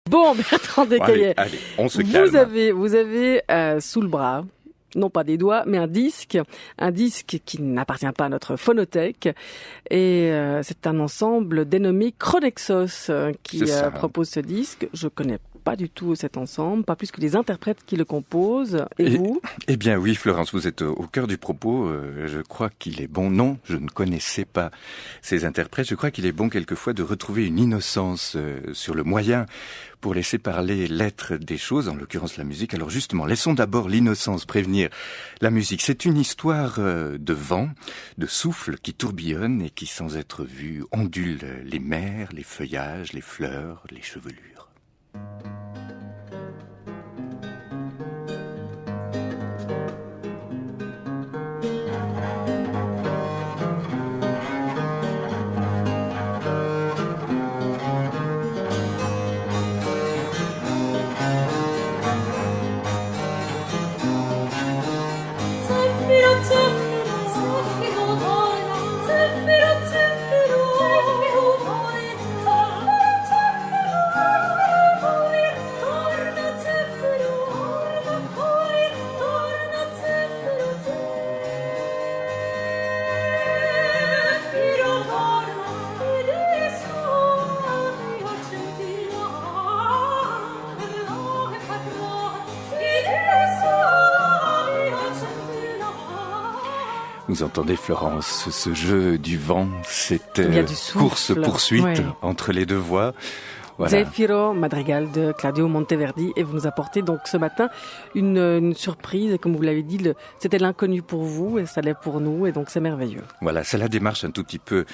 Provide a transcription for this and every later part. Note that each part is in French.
Bon, Bertrand Descaillets, allez, on se calme. Vous avez sous le bras, non pas des doigts, mais un disque qui n'appartient pas à notre phonothèque. Et c'est un ensemble dénommé Chronexos qui propose ce disque. Je connais pas du tout cet ensemble, pas plus que les interprètes qui le composent. Et vous ? Eh bien oui, Florence, vous êtes au cœur du propos. Je crois qu'il est bon. Non, je ne connaissais pas ces interprètes. Je crois qu'il est bon quelquefois de retrouver une innocence sur le moyen pour laisser parler l'être des choses, en l'occurrence la musique. Alors justement, laissons d'abord l'innocence prévenir la musique. C'est une histoire de vent, de souffle qui tourbillonne et qui, sans être vu, ondule les mers, les feuillages, les fleurs, les chevelures. Vous entendez, Florence, ce jeu du vent, cette course-poursuite entre les deux voix. Voilà. Zefiro, madrigal de Claudio Monteverdi, et vous nous apportez donc ce matin une surprise, comme vous l'avez dit, c'était l'inconnu pour vous et ça l'est pour nous, et donc c'est merveilleux. Voilà, c'est la démarche un tout petit peu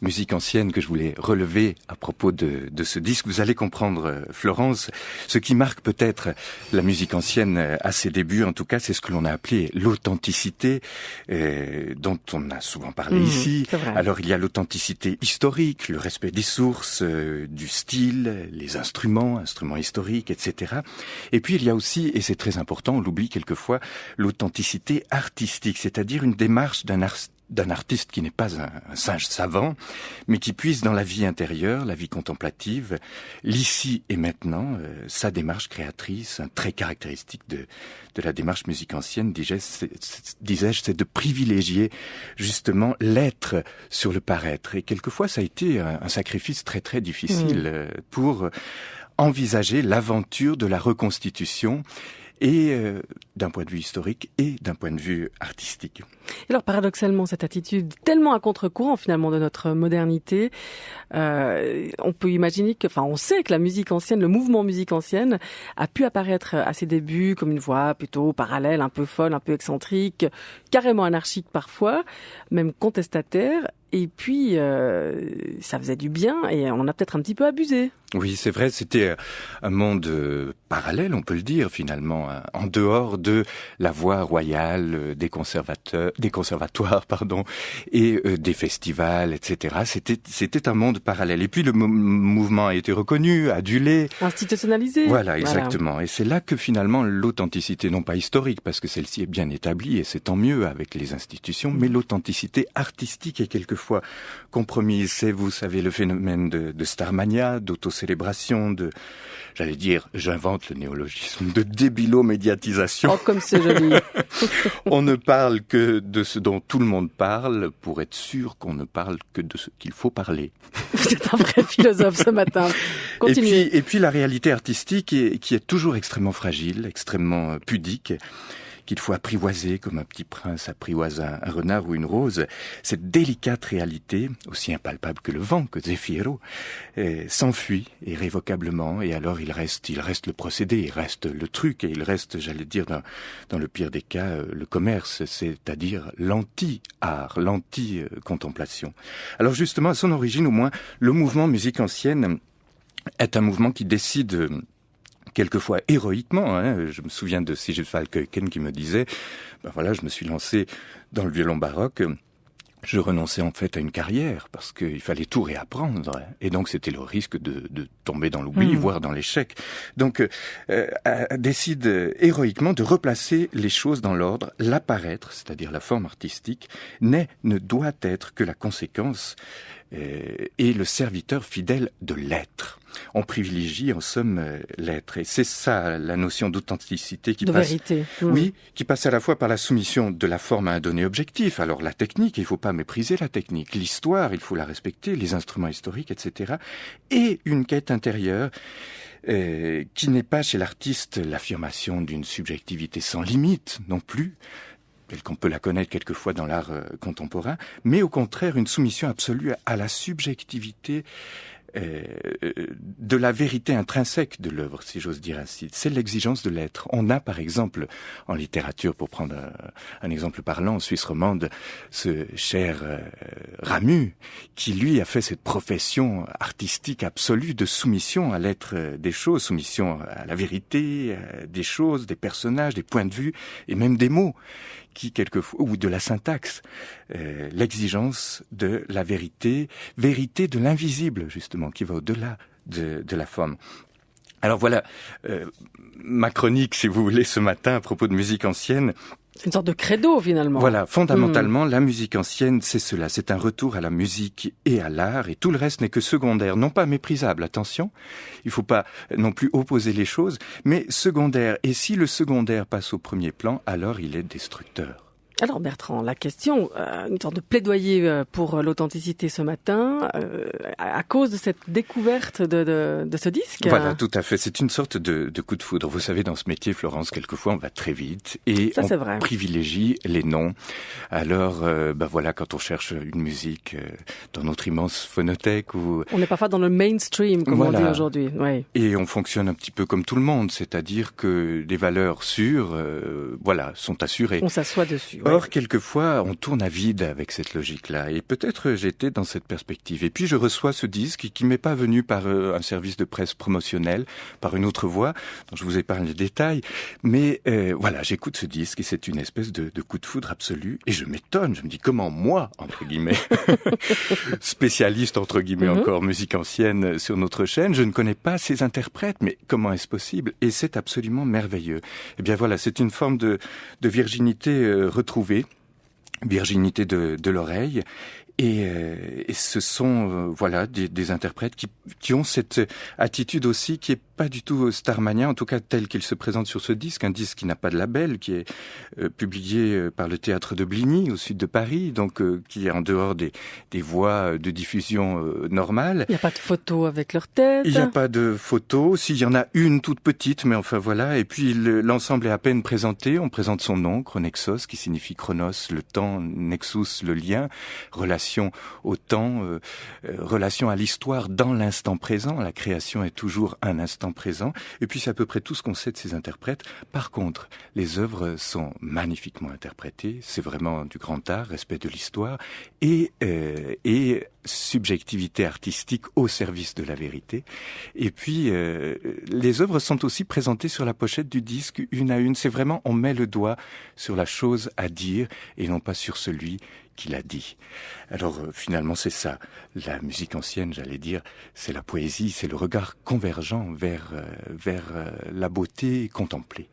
musique ancienne que je voulais relever à propos de ce disque. Vous allez comprendre, Florence, ce qui marque peut-être la musique ancienne à ses débuts, en tout cas, c'est ce que l'on a appelé l'authenticité, dont on a souvent parlé ici. Alors il y a l'authenticité historique, le respect des sources, du style, les instruments historiques, etc. Et puis il y a aussi, et c'est très important, on l'oublie quelquefois, l'authenticité artistique, c'est-à-dire une démarche d'un artiste qui n'est pas un singe savant, mais qui puise dans la vie intérieure, la vie contemplative, l'ici et maintenant, sa démarche créatrice, un trait caractéristique de la démarche musique ancienne, disais-je, c'est de privilégier justement l'être sur le paraître. Et quelquefois, ça a été un sacrifice très très difficile pour envisager l'aventure de la reconstitution, et d'un point de vue historique et d'un point de vue artistique. Alors paradoxalement, cette attitude tellement à contre-courant finalement de notre modernité, on peut imaginer on sait que la musique ancienne, le mouvement musique ancienne a pu apparaître à ses débuts comme une voie plutôt parallèle, un peu folle, un peu excentrique, carrément anarchique parfois, même contestataire. Et puis, ça faisait du bien et on en a peut-être un petit peu abusé. Oui, c'est vrai, c'était un monde parallèle, on peut le dire finalement, en dehors de la voie royale des conservatoires, et des festivals, etc. C'était un monde parallèle. Et puis le mouvement a été reconnu, adulé, institutionnalisé. Voilà, exactement. Et c'est là que finalement l'authenticité, non pas historique, parce que celle-ci est bien établie et c'est tant mieux avec les institutions, mais l'authenticité artistique est quelquefois compromise. C'est, vous savez, le phénomène de Starmania, d'autocélébration, j'allais dire, j'invente le néologisme, de débilomédiatisation. Oh, comme c'est joli. On ne parle que de ce dont tout le monde parle pour être sûr qu'on ne parle que de ce qu'il faut parler. Vous êtes un vrai philosophe ce matin. Continuez. Et puis la réalité artistique qui est toujours extrêmement fragile, extrêmement pudique, qu'il faut apprivoiser comme un petit prince apprivoise un renard ou une rose. Cette délicate réalité, aussi impalpable que le vent, que Zefiro, s'enfuit irrévocablement, et alors il reste le procédé, il reste le truc, et il reste, j'allais dire, dans le pire des cas, le commerce, c'est-à-dire l'anti-art, l'anti-contemplation. Alors justement, à son origine au moins, le mouvement musique ancienne est un mouvement qui décide quelquefois héroïquement, je me souviens de Sigurd Falkeuken qui me disait, je me suis lancé dans le violon baroque, je renonçais en fait à une carrière parce qu'il fallait tout réapprendre, et donc c'était le risque de tomber dans l'oubli, voire dans l'échec. Donc décide héroïquement de replacer les choses dans l'ordre. L'apparaître, c'est-à-dire la forme artistique, ne doit être que la conséquence et le serviteur fidèle de l'être. On privilégie en somme l'être, et c'est ça la notion d'authenticité qui de passe. Vérité. Oui, qui passe à la fois par la soumission de la forme à un donné objectif. Alors la technique, il ne faut pas mépriser la technique. L'histoire, il faut la respecter, les instruments historiques, etc. Et une quête intérieure qui n'est pas chez l'artiste l'affirmation d'une subjectivité sans limite non plus, telle qu'on peut la connaître quelquefois dans l'art contemporain, mais au contraire une soumission absolue à la subjectivité de la vérité intrinsèque de l'œuvre, si j'ose dire ainsi. C'est l'exigence de l'être. On a, par exemple, en littérature, pour prendre un exemple parlant, en Suisse romande, ce cher Ramu, qui lui a fait cette profession artistique absolue de soumission à l'être des choses, soumission à la vérité des choses, des personnages, des points de vue, et même des mots, qui quelquefois, ou de la syntaxe, l'exigence de la vérité de l'invisible, justement, qui va au-delà de la forme. Alors voilà, ma chronique, si vous voulez, ce matin, à propos de musique ancienne. C'est une sorte de credo, finalement. Voilà, fondamentalement, la musique ancienne, c'est cela. C'est un retour à la musique et à l'art, et tout le reste n'est que secondaire. Non pas méprisable, attention. Il ne faut pas non plus opposer les choses, mais secondaire. Et si le secondaire passe au premier plan, alors il est destructeur. Alors Bertrand, la question, une sorte de plaidoyer pour l'authenticité ce matin, à cause de cette découverte de ce disque. Voilà, tout à fait. C'est une sorte de coup de foudre. Vous savez, dans ce métier, Florence, quelquefois on va très vite et ça, on privilégie les noms. Alors, voilà, quand on cherche une musique dans notre immense phonothèque, ou on n'est parfois dans le mainstream, comme on dit aujourd'hui. Ouais. Et on fonctionne un petit peu comme tout le monde, c'est-à-dire que les valeurs sûres, sont assurées. On s'assoit dessus. Or, quelquefois, on tourne à vide avec cette logique-là. Et peut-être j'étais dans cette perspective. Et puis, je reçois ce disque qui m'est pas venu par un service de presse promotionnel, par une autre voie, dont je vous épargne les détails. Mais j'écoute ce disque et c'est une espèce de coup de foudre absolu. Et je m'étonne, je me dis comment moi, entre guillemets, spécialiste, entre guillemets encore, musique ancienne sur notre chaîne, je ne connais pas ces interprètes. Mais comment est-ce possible? Et c'est absolument merveilleux. Eh bien voilà, c'est une forme de virginité retrouvée, virginité de l'oreille, et ce sont des interprètes qui ont cette attitude aussi qui est pas du tout starmanien, en tout cas tel qu'il se présente sur ce disque, un disque qui n'a pas de label, qui est publié par le théâtre de Bligny au sud de Paris, donc qui est en dehors des voies de diffusion normales. Il n'y a pas de photos avec leur tête. Il n'y a pas de photos, s'il y en a une toute petite, mais enfin voilà, et puis l'ensemble est à peine présenté, on présente son nom, Chronexos, qui signifie chronos, le temps, nexus, le lien, relation au temps, relation à l'histoire dans l'instant présent, la création est toujours un instant présent, et puis c'est à peu près tout ce qu'on sait de ces interprètes. Par contre, les œuvres sont magnifiquement interprétées, c'est vraiment du grand art, respect de l'histoire, et subjectivité artistique au service de la vérité. Et puis, les œuvres sont aussi présentées sur la pochette du disque, une à une. C'est vraiment, on met le doigt sur la chose à dire, et non pas sur celui qui l'a dit. Alors finalement c'est ça, la musique ancienne, j'allais dire, c'est la poésie, c'est le regard convergent vers la beauté contemplée.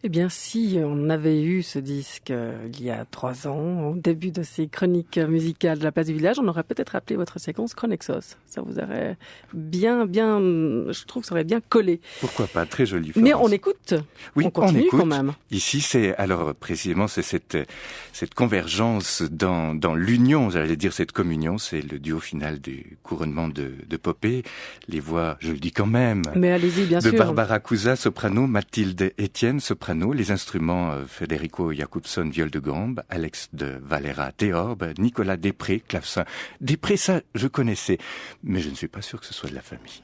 Eh bien, si on avait eu ce disque il y a 3 ans, au début de ces chroniques musicales de la place du village, on aurait peut-être appelé votre séquence Chronexos. Ça vous aurait bien, je trouve que ça aurait bien collé. Pourquoi pas, très joli. Florence. Mais on écoute. Oui, on continue écoute. Quand même. Ici, précisément, c'est cette convergence dans l'union, j'allais dire cette communion, c'est le duo final du couronnement de Popée. Les voix, je le dis quand même. Mais allez-y, bien de sûr. Barbara Cusa, soprano, Mathilde Etienne, soprano, les instruments Federico Jacobson, viol de gambe, Alex de Valera, théorbe, Nicolas Després, clavecin. Després, ça, je connaissais, mais je ne suis pas sûr que ce soit de la famille.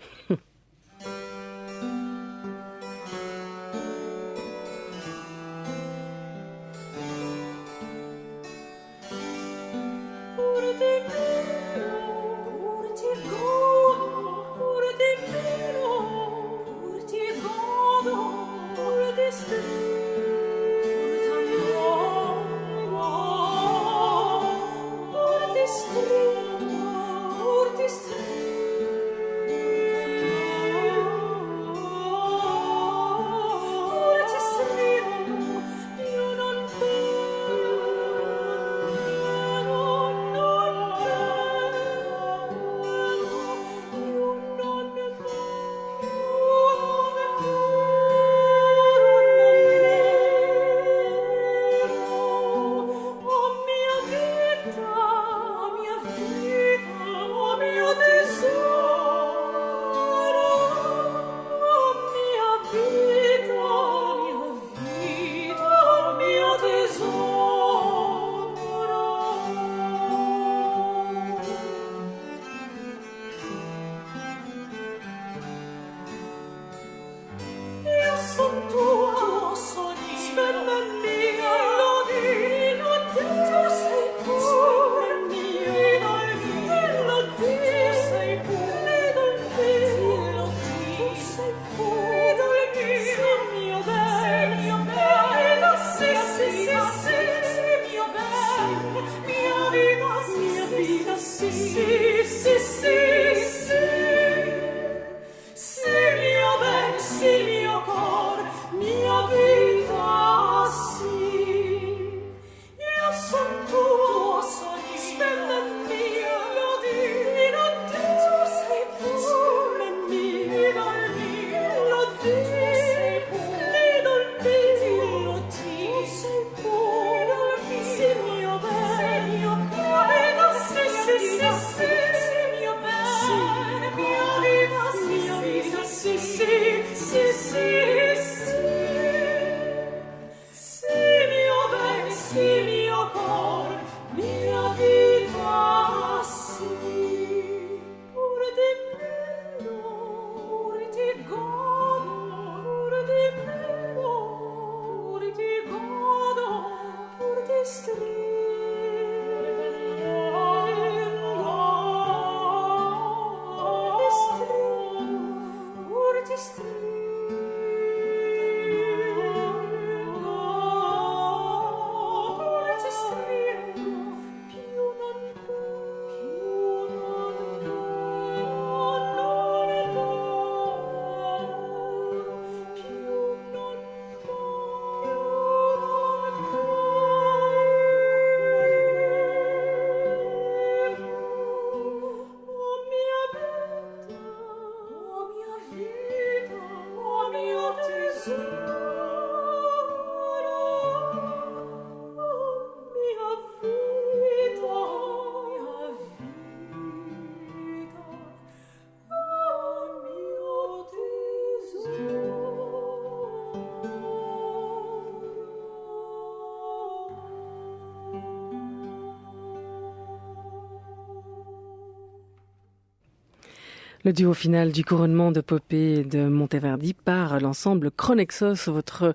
Le duo final du couronnement de Popée de Monteverdi par l'ensemble Chronexos, votre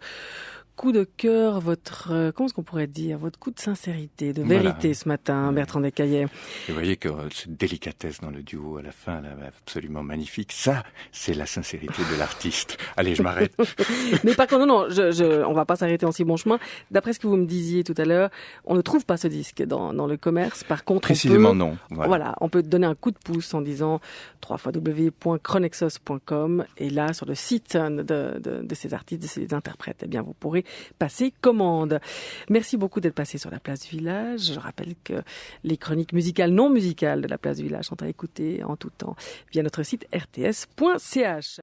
coup de cœur, votre, comment est-ce qu'on pourrait dire, votre coup de sincérité, de vérité voilà. Ce matin, Bertrand Descaillets. Et vous voyez que cette délicatesse dans le duo à la fin, là, absolument magnifique, ça, c'est la sincérité de l'artiste. Allez, je m'arrête. Mais par contre, non, on va pas s'arrêter en si bon chemin. D'après ce que vous me disiez tout à l'heure, on ne trouve pas ce disque dans le commerce. Par contre, précisément non. Voilà, on peut donner un coup de pouce en disant www.chronexos.com et là, sur le site de ces artistes, de ces interprètes, eh bien, vous pourrez passer commande. Merci beaucoup d'être passé sur la place du village. Je rappelle que les chroniques musicales, non musicales de la place du village sont à écouter en tout temps via notre site rts.ch.